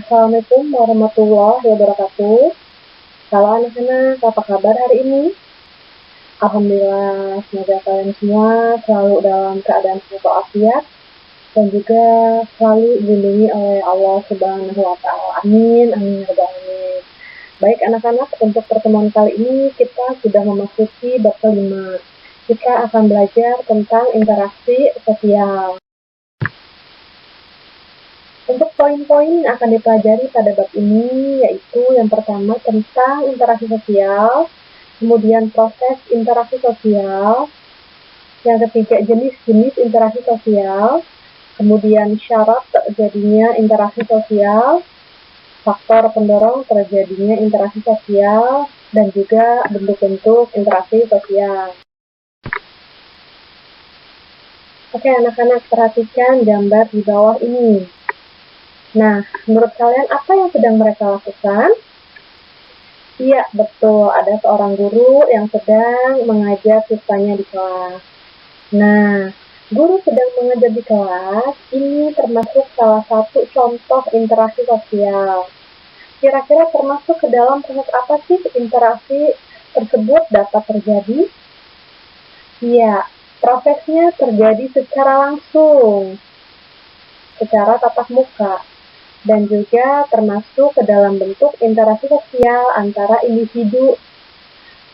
Assalamualaikum warahmatullahi wabarakatuh. Halo anak-anak, apa kabar hari ini? Alhamdulillah, semoga kalian semua selalu dalam keadaan sehat walafiat dan juga selalu dilindungi oleh Allah Subhanahu wa Ta'ala. Amin, amin, ya rabbal alamin. Baik anak-anak, untuk pertemuan kali ini kita sudah memasuki bab kelima. Kita akan belajar tentang interaksi sosial. Untuk poin-poin yang akan dipelajari pada bab ini yaitu yang pertama tentang interaksi sosial, kemudian proses interaksi sosial, yang ketiga jenis-jenis interaksi sosial, kemudian syarat terjadinya interaksi sosial, faktor pendorong terjadinya interaksi sosial, dan juga bentuk-bentuk interaksi sosial. Oke anak-anak, perhatikan gambar di bawah ini. Nah, menurut kalian apa yang sedang mereka lakukan? Iya, betul. Ada seorang guru yang sedang mengajar siswanya di kelas. Nah, guru sedang mengajar di kelas, ini termasuk salah satu contoh interaksi sosial. Kira-kira termasuk ke dalam proses apa sih interaksi tersebut dapat terjadi? Iya, prosesnya terjadi secara langsung, secara tatap muka. Dan juga termasuk ke dalam bentuk interaksi sosial antara individu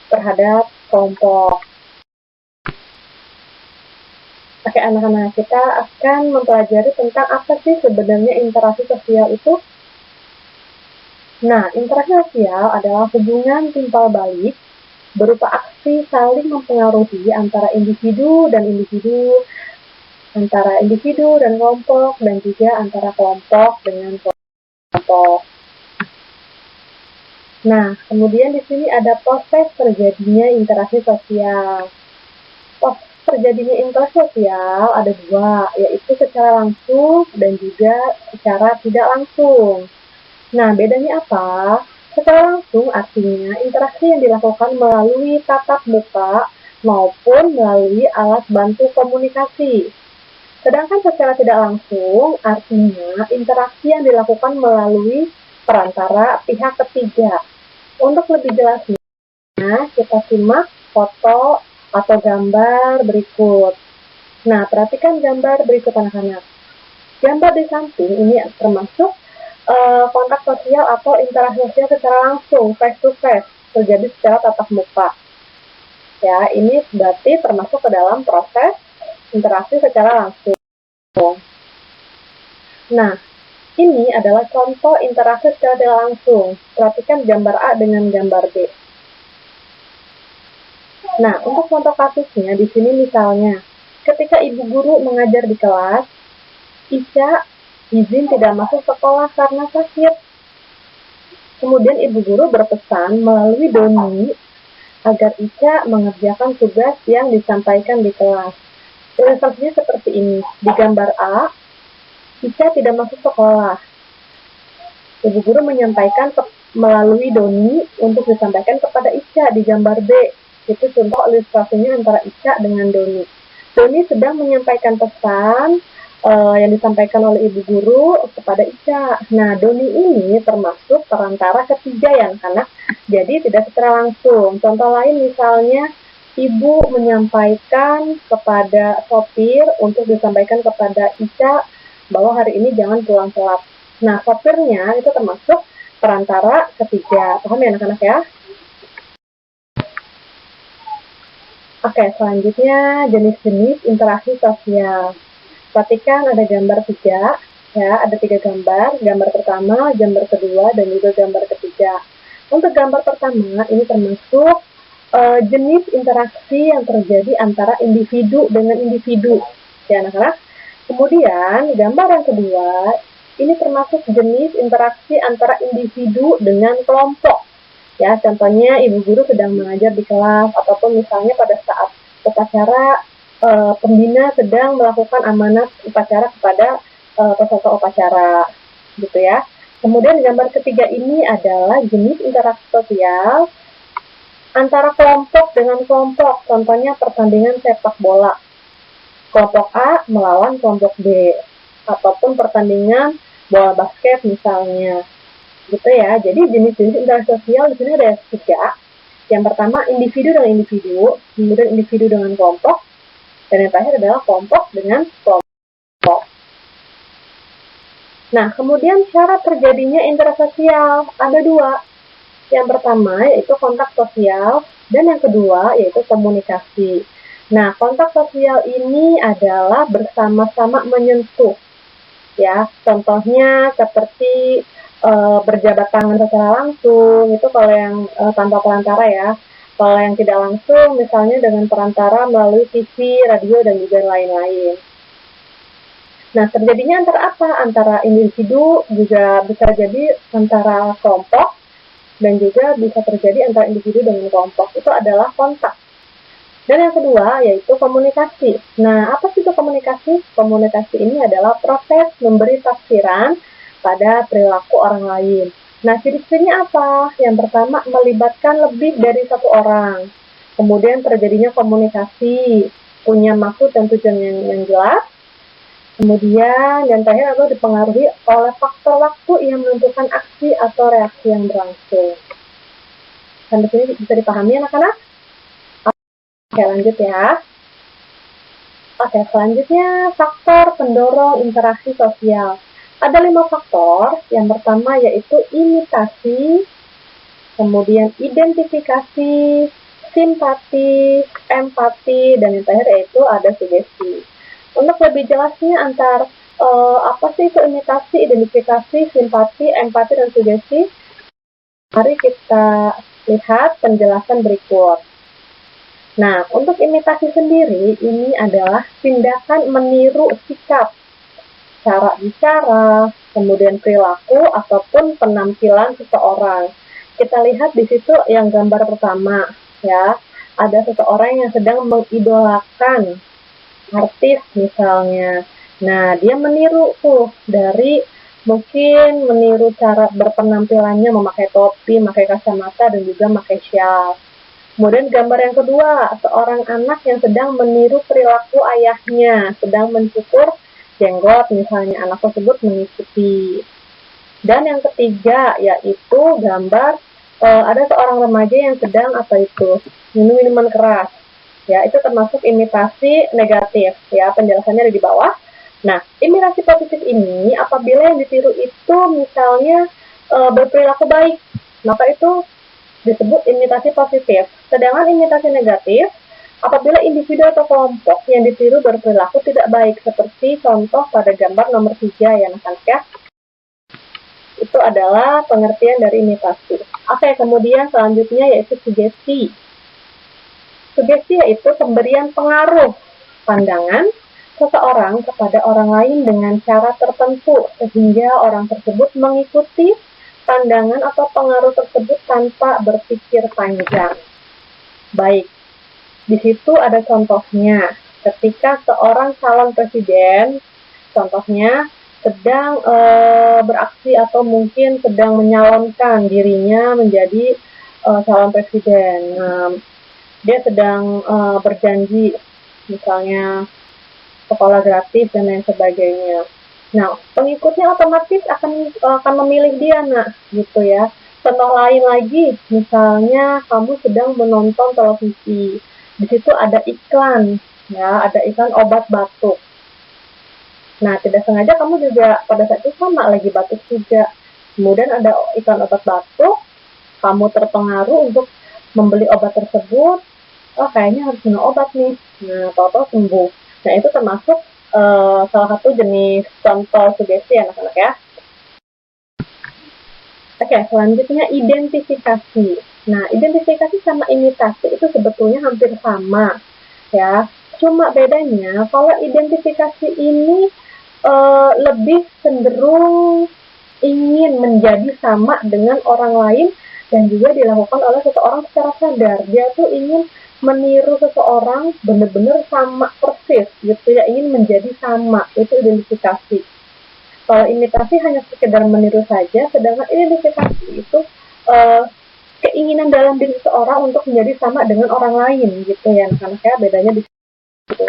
terhadap kelompok. Oke anak-anak, kita akan mempelajari tentang apa sih sebenarnya interaksi sosial itu. Nah, interaksi sosial adalah hubungan timbal balik berupa aksi saling mempengaruhi antara individu dan individu, antara individu dan kelompok, dan juga antara kelompok dengan kelompok. Nah, kemudian di sini ada proses terjadinya interaksi sosial. Proses terjadinya interaksi sosial ada dua, yaitu secara langsung dan juga secara tidak langsung. Nah, bedanya apa? Secara langsung artinya interaksi yang dilakukan melalui tatap muka maupun melalui alat bantu komunikasi. Sedangkan secara tidak langsung, artinya interaksi yang dilakukan melalui perantara pihak ketiga. Untuk lebih jelasnya, kita simak foto atau gambar berikut. Nah, perhatikan gambar berikut anak-anak. Gambar di samping ini termasuk kontak sosial atau interaksi sosial secara langsung, face to face, terjadi secara tatap muka. Ya, ini berarti termasuk ke dalam proses interaksi secara langsung. Nah, ini adalah contoh interaksi secara tidak langsung. Perhatikan gambar A dengan gambar B. Nah, untuk contoh kasusnya di sini misalnya, ketika ibu guru mengajar di kelas, Ica izin tidak masuk sekolah karena sakit. Kemudian ibu guru berpesan melalui Doni agar Ica mengerjakan tugas yang disampaikan di kelas. Ilustrasinya seperti ini. Di gambar A, Ica tidak masuk sekolah. Ibu guru menyampaikan melalui Doni untuk disampaikan kepada Ica di gambar B. Itu contoh ilustrasinya antara Ica dengan Doni. Doni sedang menyampaikan pesan yang disampaikan oleh ibu guru kepada Ica. Nah, Doni ini termasuk perantara ketiga ya anak-anak. Jadi tidak secara langsung. Contoh lain misalnya, ibu menyampaikan kepada sopir untuk disampaikan kepada Ica bahwa hari ini jangan pulang telat. Nah, sopirnya itu termasuk perantara ketiga. Paham ya anak-anak ya? Oke, selanjutnya jenis-jenis interaksi sosial. Perhatikan ada gambar 3, ya, ada 3 gambar. Gambar pertama, gambar kedua, dan juga gambar ketiga. Untuk gambar pertama, ini termasuk jenis interaksi yang terjadi antara individu dengan individu, ya anak-anak. Kemudian, gambar yang kedua, ini termasuk jenis interaksi antara individu dengan kelompok. Ya, contohnya ibu guru sedang mengajar di kelas, ataupun misalnya pada saat upacara, pembina sedang melakukan amanat upacara kepada peserta upacara, gitu ya. Kemudian gambar ketiga ini adalah jenis interaksi sosial antara kelompok dengan kelompok, contohnya pertandingan sepak bola. Kelompok A melawan kelompok B, ataupun pertandingan bola basket misalnya. Gitu ya. Jadi jenis-jenis interaksi sosial di sini ada 3. Yang pertama individu dengan individu, kemudian individu dengan kelompok, dan yang terakhir adalah kelompok dengan kelompok. Nah, kemudian cara terjadinya interaksi sosial ada 2. Yang pertama yaitu kontak sosial, dan yang kedua yaitu komunikasi. Nah, kontak sosial ini adalah bersama-sama menyentuh. Ya, contohnya seperti berjabat tangan secara langsung, itu kalau yang tanpa perantara ya. Kalau yang tidak langsung, misalnya dengan perantara melalui TV, radio, dan juga lain-lain. Nah, terjadinya antara apa? Antara individu, juga bisa jadi antara kelompok, dan juga bisa terjadi antara individu dengan kelompok. Itu adalah kontak. Dan yang kedua yaitu komunikasi. Nah, apa sih itu komunikasi? Komunikasi ini adalah proses memberi tafsiran pada perilaku orang lain. Nah, ciri-cirinya apa? Yang pertama, melibatkan lebih dari satu orang. Kemudian terjadinya komunikasi, punya maksud dan tujuan yang jelas. Kemudian yang terakhir adalah dipengaruhi oleh faktor waktu yang menentukan aksi atau reaksi yang berlangsung. Sampai sini bisa dipahami anak-anak? Oke, lanjut ya. Oke, selanjutnya faktor pendorong interaksi sosial. Ada 5 faktor. Yang pertama yaitu imitasi, kemudian identifikasi, simpati, empati, dan yang terakhir yaitu ada sugesti. Untuk lebih jelasnya apa sih itu imitasi, identifikasi, simpati, empati, dan sugesti? Mari kita lihat penjelasan berikut. Nah, untuk imitasi sendiri, ini adalah tindakan meniru sikap, cara bicara, kemudian perilaku, ataupun penampilan seseorang. Kita lihat di situ yang gambar pertama, ya. Ada seseorang yang sedang mengidolakan artis misalnya. Nah, dia meniru tuh dari mungkin meniru cara berpenampilannya, memakai topi, memakai kacamata, dan juga memakai syal. Kemudian gambar yang kedua, seorang anak yang sedang meniru perilaku ayahnya, sedang mencukur jenggot misalnya, anak tersebut mengikuti. Dan yang ketiga yaitu gambar ada seorang remaja yang sedang minum minuman keras. Ya, itu termasuk imitasi negatif, ya, penjelasannya ada di bawah. Nah, imitasi positif ini apabila yang ditiru itu misalnya berperilaku baik, maka itu disebut imitasi positif. Sedangkan imitasi negatif apabila individu atau kelompok yang ditiru berperilaku tidak baik, seperti contoh pada gambar nomor 3 ya, anak-anak ya. Itu adalah pengertian dari imitasi. Oke, kemudian selanjutnya yaitu sugesti. Sugesti yaitu pemberian pengaruh pandangan seseorang kepada orang lain dengan cara tertentu sehingga orang tersebut mengikuti pandangan atau pengaruh tersebut tanpa berpikir panjang. Baik, di situ ada contohnya. Ketika seorang calon presiden, contohnya sedang beraksi atau mungkin sedang menyalonkan dirinya menjadi calon presiden. Dia sedang berjanji, misalnya sekolah gratis dan lain sebagainya. Nah, pengikutnya otomatis akan memilih dia, nak, gitu ya. Contoh lain lagi, misalnya kamu sedang menonton televisi, di situ ada iklan, ya, ada iklan obat batuk. Nah, tidak sengaja kamu juga pada saat itu sama lagi batuk juga. Kemudian ada iklan obat batuk, kamu terpengaruh untuk membeli obat tersebut. Oh, kayaknya harus minum obat nih. Nah, tahu-tahu sembuh. Nah, itu termasuk salah satu jenis contoh sugesti anak-anak ya. Oke, selanjutnya identifikasi. Nah, identifikasi sama imitasi itu sebetulnya hampir sama ya. Cuma bedanya kalau identifikasi ini lebih cenderung ingin menjadi sama dengan orang lain dan juga dilakukan oleh seseorang secara sadar. Dia tuh ingin meniru seseorang benar-benar sama persis gitu ya, ingin menjadi sama, itu identifikasi. Kalau imitasi hanya sekedar meniru saja, sedangkan identifikasi itu keinginan dalam diri seseorang untuk menjadi sama dengan orang lain gitu ya, karena kayak bedanya di situ.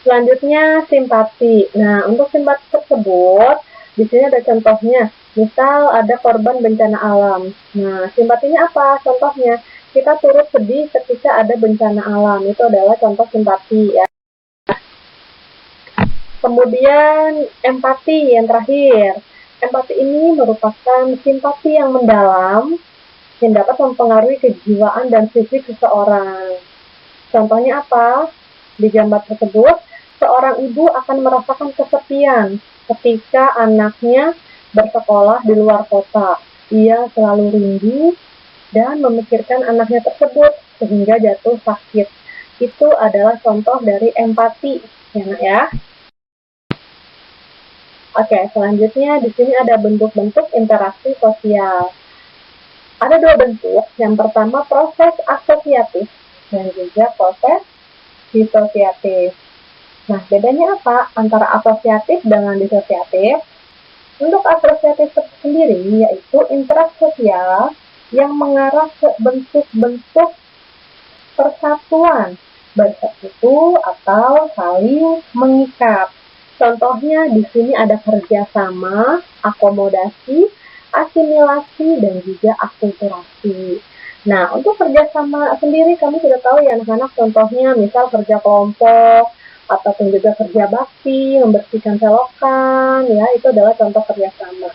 Selanjutnya simpati. Nah, untuk simpati tersebut Di sini ada contohnya. Misal ada korban bencana alam. Nah, simpatinya apa? Contohnya, kita turut sedih ketika ada bencana alam. Itu adalah contoh simpati ya. Kemudian empati yang terakhir. Empati ini merupakan simpati yang mendalam yang dapat mempengaruhi kejiwaan dan fisik seseorang. Contohnya apa? Di gambar tersebut, seorang ibu akan merasakan kesepian ketika anaknya bersekolah di luar kota. Ia selalu rindu dan memikirkan anaknya tersebut sehingga jatuh sakit. Itu adalah contoh dari empati, ya Nak ya. Oke, selanjutnya di sini ada bentuk-bentuk interaksi sosial. Ada dua bentuk. Yang pertama proses asosiatif dan juga proses disosiatif. Nah, bedanya apa antara asosiatif dengan disosiatif? Untuk asosiatif sendiri yaitu interaksi sosial yang mengarah ke bentuk-bentuk persatuan, bersatu atau saling mengikat. Contohnya di sini ada kerjasama, akomodasi, asimilasi, dan juga akulturasi. Nah, untuk kerjasama sendiri kami sudah tahu ya anak-anak, contohnya misal kerja kelompok, ataupun juga kerja bakti, membersihkan selokan, ya itu adalah contoh kerjasama.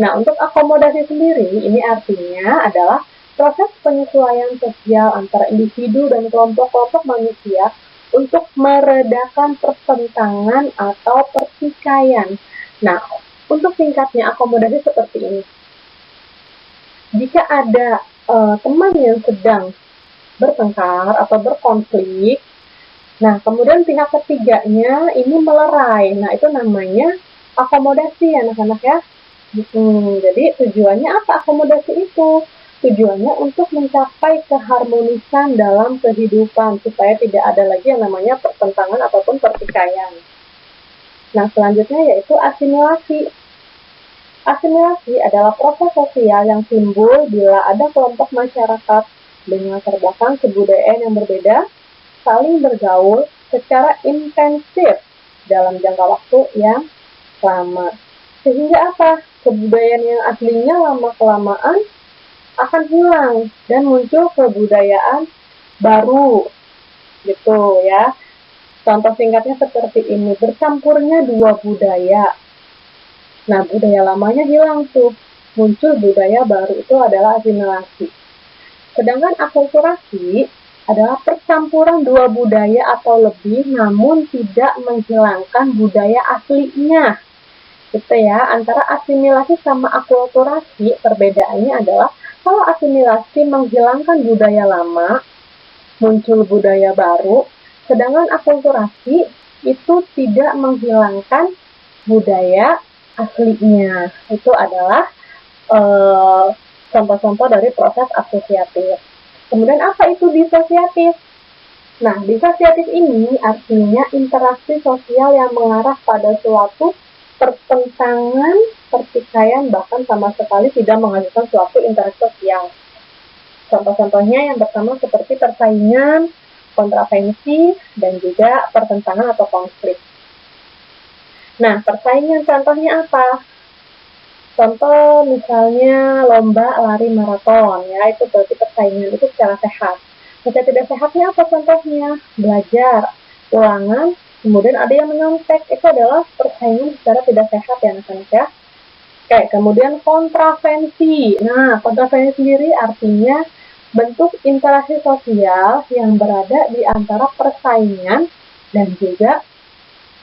Nah, untuk akomodasi sendiri, ini artinya adalah proses penyesuaian sosial antara individu dan kelompok-kelompok manusia untuk meredakan pertentangan atau pertikaian. Nah, untuk singkatnya akomodasi seperti ini. Jika ada teman yang sedang bertengkar atau berkonflik, nah kemudian pihak ketiganya ini melerai, nah itu namanya akomodasi anak-anak ya. Jadi tujuannya apa akomodasi itu? Tujuannya untuk mencapai keharmonisan dalam kehidupan supaya tidak ada lagi yang namanya pertentangan ataupun pertikaian. Nah, selanjutnya yaitu asimilasi. Asimilasi adalah proses sosial yang timbul bila ada kelompok masyarakat dengan latar belakang kebudayaan yang berbeda saling bergaul secara intensif dalam jangka waktu yang lama. Sehingga apa? Kebudayaan yang aslinya lama-kelamaan akan hilang dan muncul kebudayaan baru gitu ya. Contoh singkatnya seperti ini, bercampurnya dua budaya. Nah, budaya lamanya hilang tuh, muncul budaya baru, itu adalah asimilasi. Sedangkan akulturasi adalah percampuran dua budaya atau lebih namun tidak menghilangkan budaya aslinya. Gitu ya, antara asimilasi sama akulturasi perbedaannya adalah kalau asimilasi menghilangkan budaya lama, muncul budaya baru, sedangkan akulturasi itu tidak menghilangkan budaya aslinya. Itu adalah contoh-contoh dari proses asosiatif. Kemudian apa itu disosiatif? Nah, disosiatif ini artinya interaksi sosial yang mengarah pada suatu pertentangan, pertikaian, bahkan sama sekali tidak menghasilkan suatu interaksi sosial. Contoh-contohnya yang pertama seperti persaingan, kontravensi, dan juga pertentangan atau konflik. Nah, persaingan contohnya apa? Contoh misalnya lomba lari maraton, ya itu berarti persaingan itu secara sehat. Secara tidak sehatnya apa contohnya? Belajar, ulangan, kemudian ada yang menyontek, itu adalah persaingan secara tidak sehat ya anak-anak ya. Oke, kemudian kontravensi. Nah, kontravensi sendiri artinya bentuk interaksi sosial yang berada di antara persaingan dan juga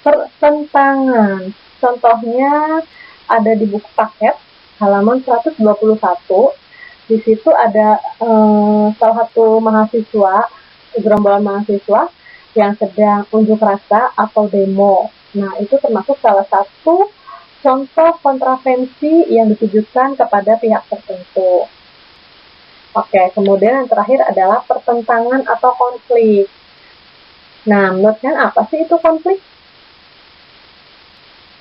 pertentangan. Contohnya ada di buku paket halaman 121. Di situ ada salah satu mahasiswa, gerombolan mahasiswa yang sedang unjuk rasa atau demo. Nah, itu termasuk salah satu contoh kontravensi yang ditujukan kepada pihak tertentu. Oke, kemudian yang terakhir adalah pertentangan atau konflik. Nah, menurut kalian apa sih itu konflik?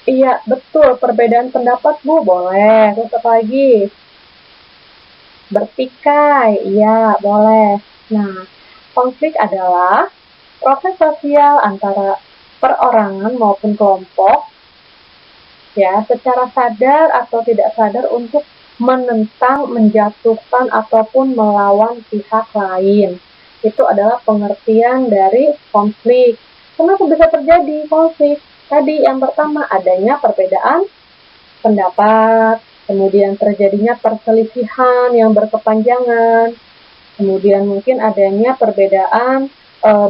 Iya, betul. Perbedaan pendapat, Bu. Boleh. Terus apa lagi? Bertikai. Iya, boleh. Nah, konflik adalah proses sosial antara perorangan maupun kelompok ya, secara sadar atau tidak sadar untuk menentang, menjatuhkan, ataupun melawan pihak lain. Itu adalah pengertian dari konflik. Kenapa bisa terjadi konflik? Tadi yang pertama, adanya perbedaan pendapat, kemudian terjadinya perselisihan yang berkepanjangan, kemudian mungkin adanya perbedaan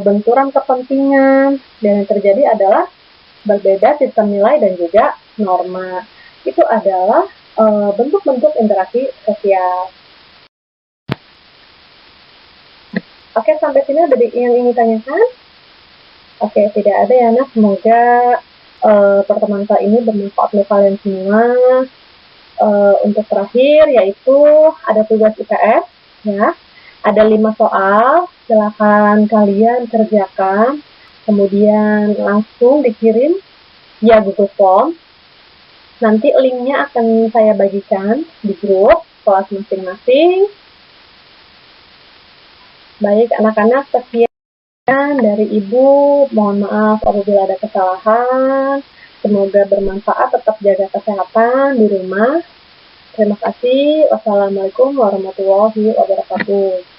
benturan kepentingan, dan yang terjadi adalah berbeda sistem nilai dan juga norma. Itu adalah bentuk-bentuk interaksi sosial. Oke, sampai sini ada yang ingin ditanyakan? Oke, tidak ada ya, Nah. Semoga pertemuan kali ini bermanfaat untuk kalian semua. Untuk terakhir, yaitu ada tugas IPS, ya. Ada 5 soal, silakan kalian kerjakan, kemudian langsung dikirim via Google Form. Nanti linknya akan saya bagikan di grup kelas masing-masing. Baik, anak-anak, sekian dari Ibu. Mohon maaf apabila ada kesalahan. Semoga bermanfaat, tetap jaga kesehatan di rumah. Terima kasih. Wassalamualaikum warahmatullahi wabarakatuh.